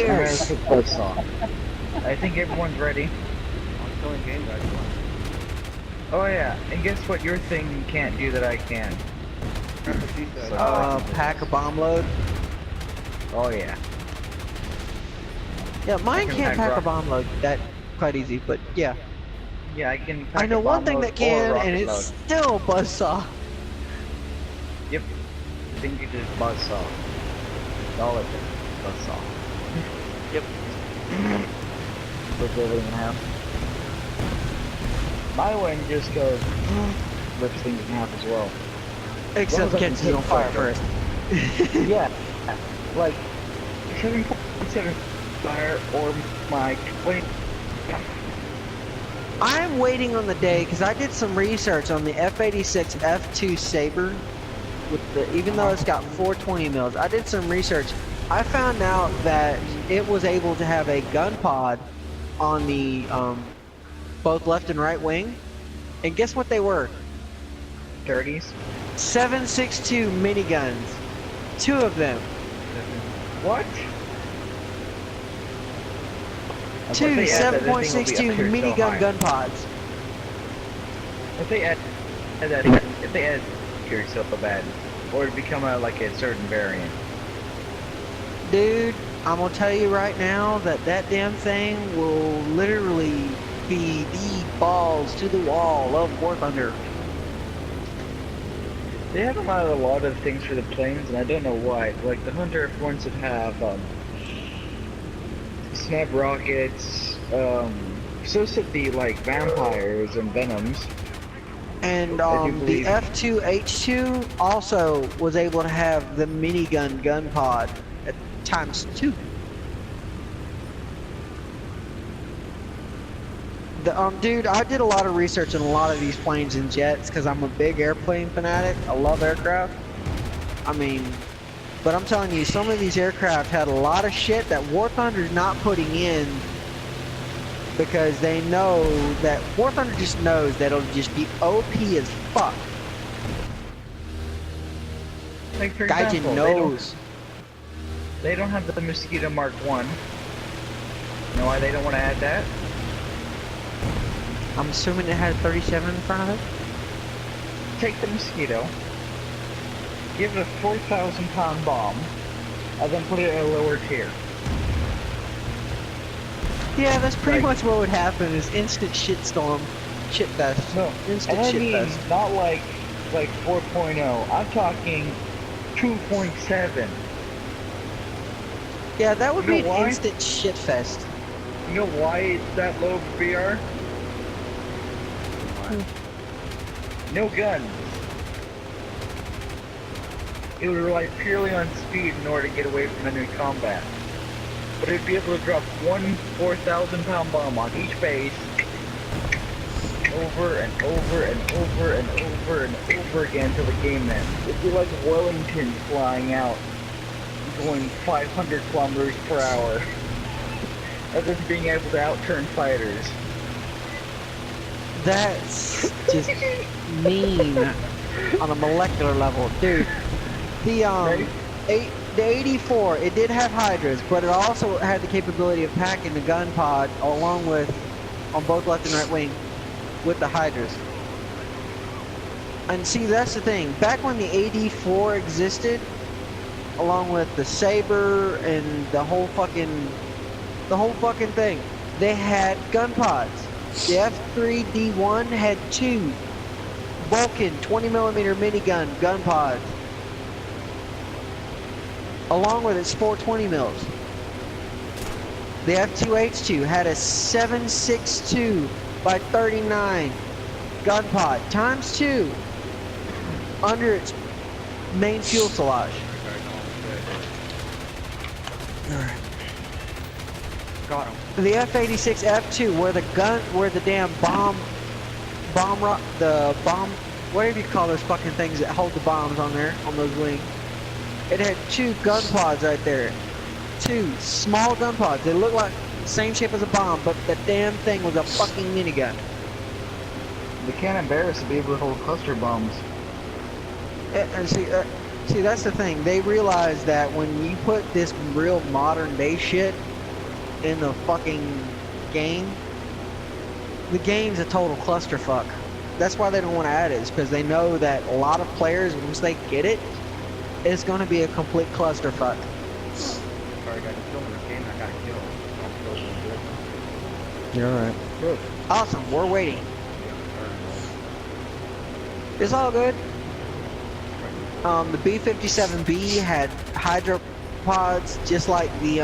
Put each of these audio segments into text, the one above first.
cares? I think everyone's ready. I'm killing game guys. Oh yeah, and guess what your thing can't do that I can? That's what she said. Pack a bomb load. Oh yeah. Yeah, mine can can't pack pack a rock- bomb load. That quite easy, but yeah. Yeah, I can pack I know a one bomb thing load that or can, rocket and it's load. still buzzsaw. Yep. I think you just buzzsaw. All of it. Buzzsaw. Yep. Flip everything in half. My one just goes flips things in half as well. Except Well, catches it on fire first. Yeah. Like 7.7 fire or my 20. I'm waiting on the day because I did some research on the F86 F2 Saber. With the, even though it's got 420 mils, I did some research. I found out that it was able to have a gun pod on the both left and right wing, and guess what they were? 30s. 7.62 miniguns, 2 of them. What? Two If they add that, this thing will be 7.62 up here so minigun high. gun pods. If they add that, if they add here so bad, or it'd become like a certain variant. Dude, I'm gonna tell you right now that that damn thing will literally be the balls to the wall of War Thunder. They have a lot of things for the planes, and I don't know why. Like the Hunter F1s would have snap rockets. So should the like vampires and venoms. And I do the believe- F2H2 also was able to have the minigun gun pod at ×2. Dude, I did a lot of research on a lot of these planes and jets because I'm a big airplane fanatic. I love aircraft. I mean, but I'm telling you, some of these aircraft had a lot of shit that War Thunder's not putting in because they know that War Thunder just knows that it'll just be OP as fuck. Like for Gaijin example, knows. They don't have the Mosquito Mark 1. You know why they don't want to add that? I'm assuming it had 37 in front of it. Take the Mosquito, give it a 4,000 pound bomb, and then put it in a lower tier. Yeah, that's pretty Like- much what would happen is instant shitstorm. Shitfest. No, Instant and I mean shitfest. not like 4.0. I'm talking 2.7. Yeah, that would You be know an why? instant shitfest. You know why it's that low VR? No guns. It would rely purely on speed in order to get away from enemy combat. But it'd be able to drop one 4,000 pound bomb on each base over and over and over and over and over again till the game ends. It'd be like Wellington flying out, going 500 kilometers per hour, and then being able to outturn fighters. That's just mean on a molecular level, dude. The Right? the 84, it did have Hydras, but it also had the capability of packing the gun pod along with on both left and right wing with the Hydras. And see, that's the thing. Back when the AD4 existed, along with the Saber and the whole fucking thing, they had gun pods. The F3D1 had 2 Vulcan 20mm minigun gun pods, along with its 420 mils. The F2H2 had a 7.62 by 39 gun pod ×2 under its main fuselage. Got him. The F86 F2, where the damn whatever you call those fucking things that hold the bombs on there, on those wings. It had 2 gun pods right there. 2 small gun pods. They look like the same shape as a bomb, but the damn thing was a fucking minigun. The Cannon Barracks would be able to hold cluster bombs. And see, See, that's the thing. They realize that when you put this real modern day shit in the fucking game, the game's a total clusterfuck. That's why they don't want to add it, is because they know that a lot of players, once they get it, it's going to be a complete clusterfuck. Sorry, guys. I'm filming this game. I gotta kill. Don't kill them. You're right. Good. Awesome. We're waiting. Yeah, It's all good. The B-57B had hydropods just like the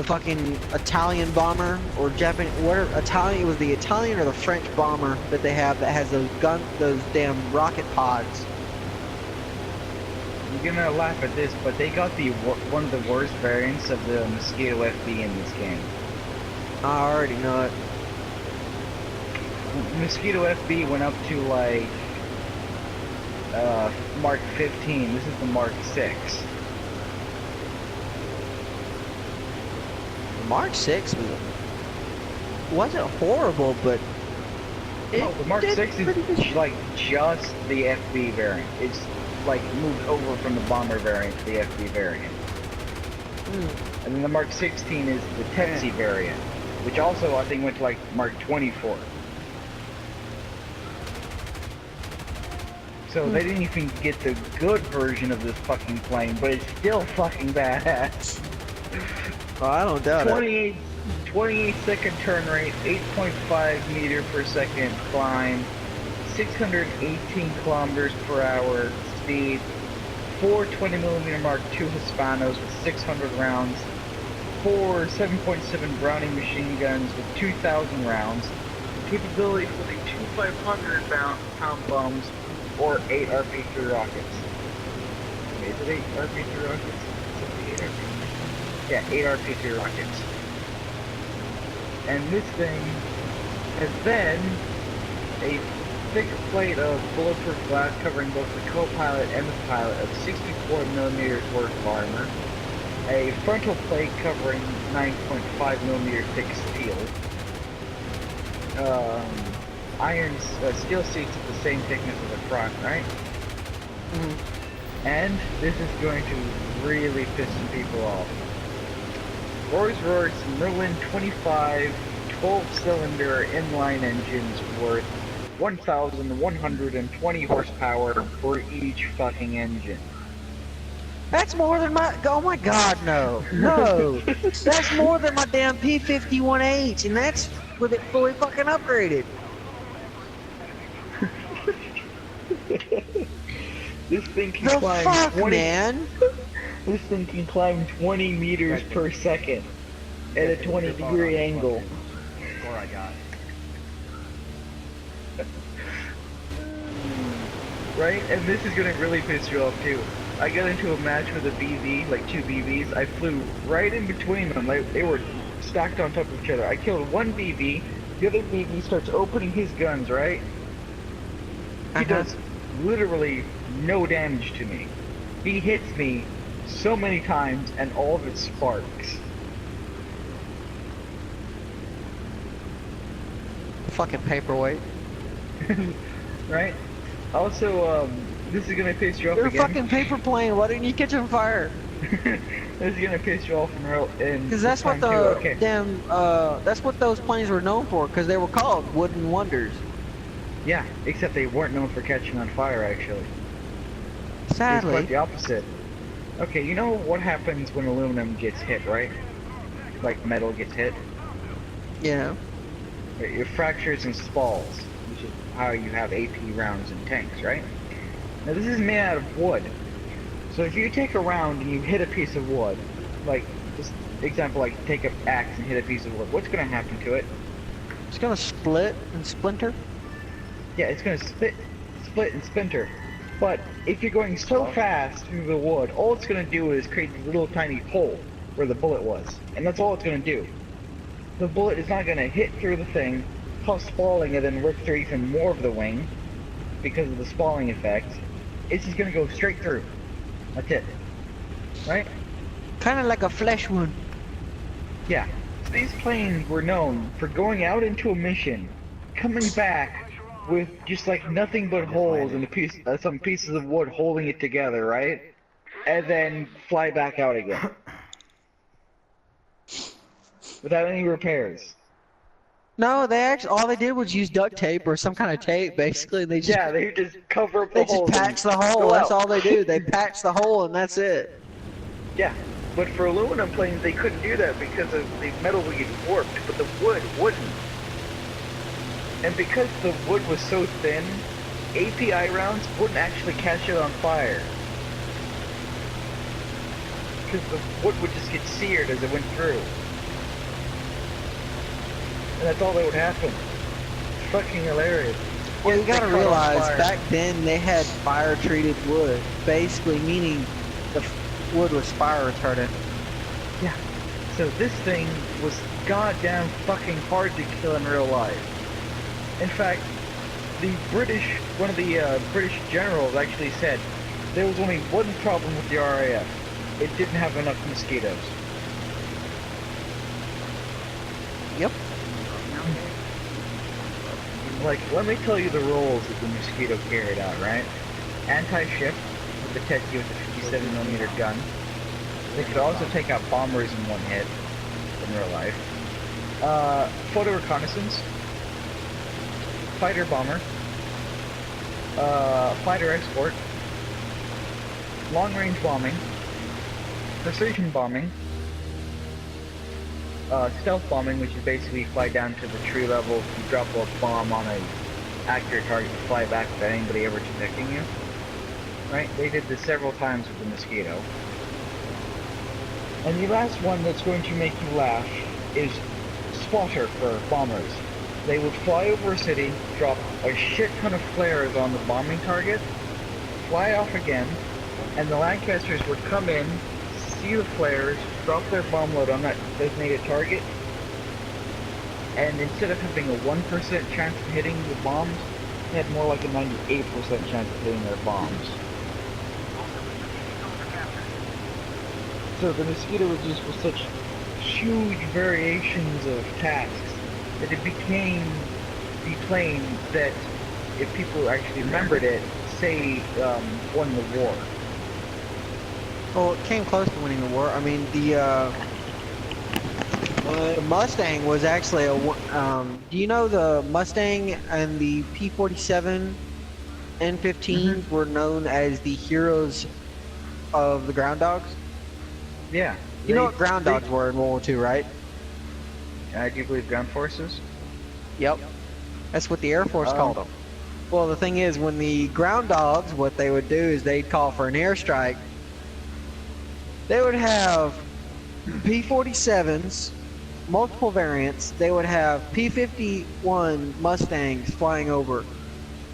fucking Italian bomber or Japanese, Italian, it was the Italian or the French bomber that they have that has those damn rocket pods. You're gonna laugh at this, but they got one of the worst variants of the Mosquito FB in this game. I already know it. Mosquito FB went up to like Mark 15. This is the Mark 6. The Mark 6 wasn't horrible, but No, the Mark did 6 pretty good is shit. like just the FB variant. It's like moved over from the bomber variant to the FB variant. Mm. And then the Mark 16 is the Tepsi variant, which also I think went to like Mark 24. So they didn't even get the good version of this fucking plane, but it's still fucking badass. Oh, I don't doubt it. 28 second turn rate, 8.5 meter per second climb, 618 kilometers per hour speed, 4 20mm Mark II Hispanos with 600 rounds, 4 7.7 Browning machine guns with 2,000 rounds, capability for the 2 500-pound bombs, or 8 RP-3 rockets. Is it 8 RP-3 rockets? Is it 8 RP-3? Yeah, 8 RP-3 rockets. And this thing has then a thick plate of bulletproof glass covering both the co-pilot and the pilot of 64mm worth of armor, a frontal plate covering 9.5mm thick steel, steel seats of the same thickness as the front, right? And this is going to really piss some people off. Rolls-Royce Merlin 25 12-cylinder inline engines worth 1,120 horsepower for each fucking engine. That's more than my. Oh my God, no, no. That's more than my damn P-51H, and that's with it fully fucking upgraded. This thing can The climb fuck, 20. man? This thing can climb 20 meters per second at a 20-degree angle. Score I got. Right? And this is gonna really piss you off too. I got into a match with a BV, like 2 BVs. I flew right in between them. Like, they were stacked on top of each other. I killed one BV. The other BV starts opening his guns, right? He does literally no damage to me. He hits me so many times and all of it sparks. Fucking paperweight. Right? Also, this is gonna piss you off You're a again. fucking paper plane. Why didn't you catch on fire? This is gonna piss you off in Because that's what time the too. Okay. damn. That's what those planes were known for. Because they were called Wooden Wonders. Yeah, except they weren't known for catching on fire, actually. It's Sadly. quite the opposite. Okay, you know what happens when aluminum gets hit, right? Like metal gets hit? Yeah. It fractures and spalls, which is how you have AP rounds in tanks, right? Now this is made out of wood. So if you take a round and you hit a piece of wood, like, just example, like take an axe and hit a piece of wood, what's gonna happen to it? It's gonna split and splinter. Yeah, it's gonna split and splinter. But if you're going so fast through the wood, all it's gonna do is create a little tiny hole where the bullet was. And that's all it's gonna do. The bullet is not gonna hit through the thing, cause spalling and then rip through even more of the wing because of the spalling effect. It's just gonna go straight through. That's it. Right? Kind of like a flesh wound. Yeah. So these planes were known for going out into a mission, coming back with just like nothing but holes and some pieces of wood holding it together, right? And then fly back out again. Without any repairs. No, they actually all they did was use duct tape or some kind of tape. Basically, they just Yeah, they just cover up the they just holes. patch the hole. go That's out. all they do. They patch the hole and that's it. Yeah, but for aluminum planes, they couldn't do that because of the metal would get warped, but the wood wouldn't. And because the wood was so thin, API rounds wouldn't actually catch it on fire. Because the wood would just get seared as it went through. And that's all that would happen. It's fucking hilarious. Well, you Yes, they gotta caught on realize fire. back then they had fire-treated wood, basically meaning the wood was fire retardant. Yeah. So this thing was goddamn fucking hard to kill in real life. In fact, one of the British generals actually said there was only one problem with the RAF. It didn't have enough mosquitoes. Yep. Like, let me tell you the roles that the Mosquito carried out, right? Anti-ship with the Tetsu with the 57mm gun. They could also take out bombers in one hit in real life. Photo reconnaissance. Fighter bomber. Fighter escort. Long-range bombing. Precision bombing. Stealth bombing, which is basically fly down to the tree level, you drop a bomb on a accurate target, you fly back without anybody ever detecting you. Right? They did this several times with the Mosquito. And the last one that's going to make you laugh is spotter for bombers. They would fly over a city, drop a shit ton of flares on the bombing target, fly off again, and the Lancasters would come in, see the flares, drop their bomb load on that designated target, and instead of having a 1% chance of hitting the bombs, they had more like a 98% chance of hitting their bombs. So the Mosquito was just with such huge variations of tasks that it became the plane that, if people actually remembered it, say won the war. Well, it came close to winning the war. I mean, the Mustang was actually do you know the Mustang and the P-47 N-15 were known as the heroes of the ground dogs? Yeah. You know what ground dogs were in World War II, right? Do you believe ground forces? Yep. That's what the Air Force called them. Well, the thing is, when the ground dogs, what they would do is they'd call for an airstrike. They would have P-47s, multiple variants. They would have P-51 Mustangs flying over.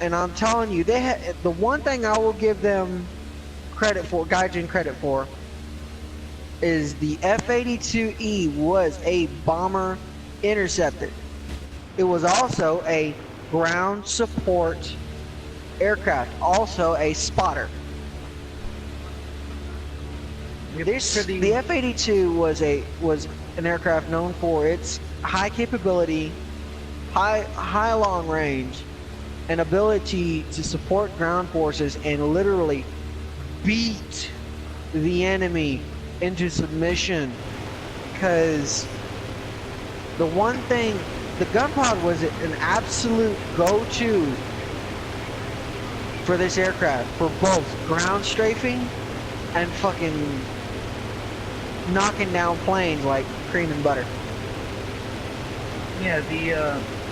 And I'm telling you, they had the one thing I will give them credit for, Gaijin credit for, is the F-82E was a bomber interceptor. It was also a ground support aircraft, also a spotter. The F-82 was an aircraft known for its high capability, high long range, and ability to support ground forces and literally beat the enemy into submission. Because the one thing, the gun pod was an absolute go-to for this aircraft, for both ground strafing and fucking knocking down planes like cream and butter. Yeah,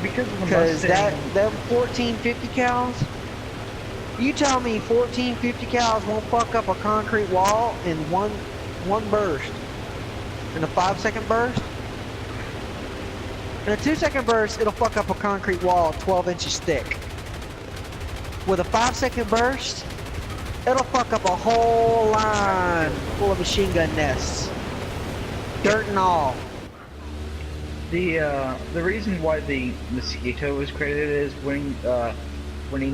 because of the Because Mustang. them 1450 cals, you tell me 1450 cals won't fuck up a concrete wall in one burst. In a 5-second burst? In a 2-second burst, it'll fuck up a concrete wall 12 inches thick. With a 5-second burst, it'll fuck up a whole line full of machine gun nests. Dirt and all. The reason why the Mosquito was credited as winning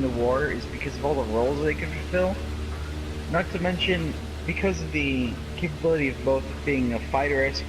the war is because of all the roles they could fulfill. Not to mention because of the capability of both being a fighter escort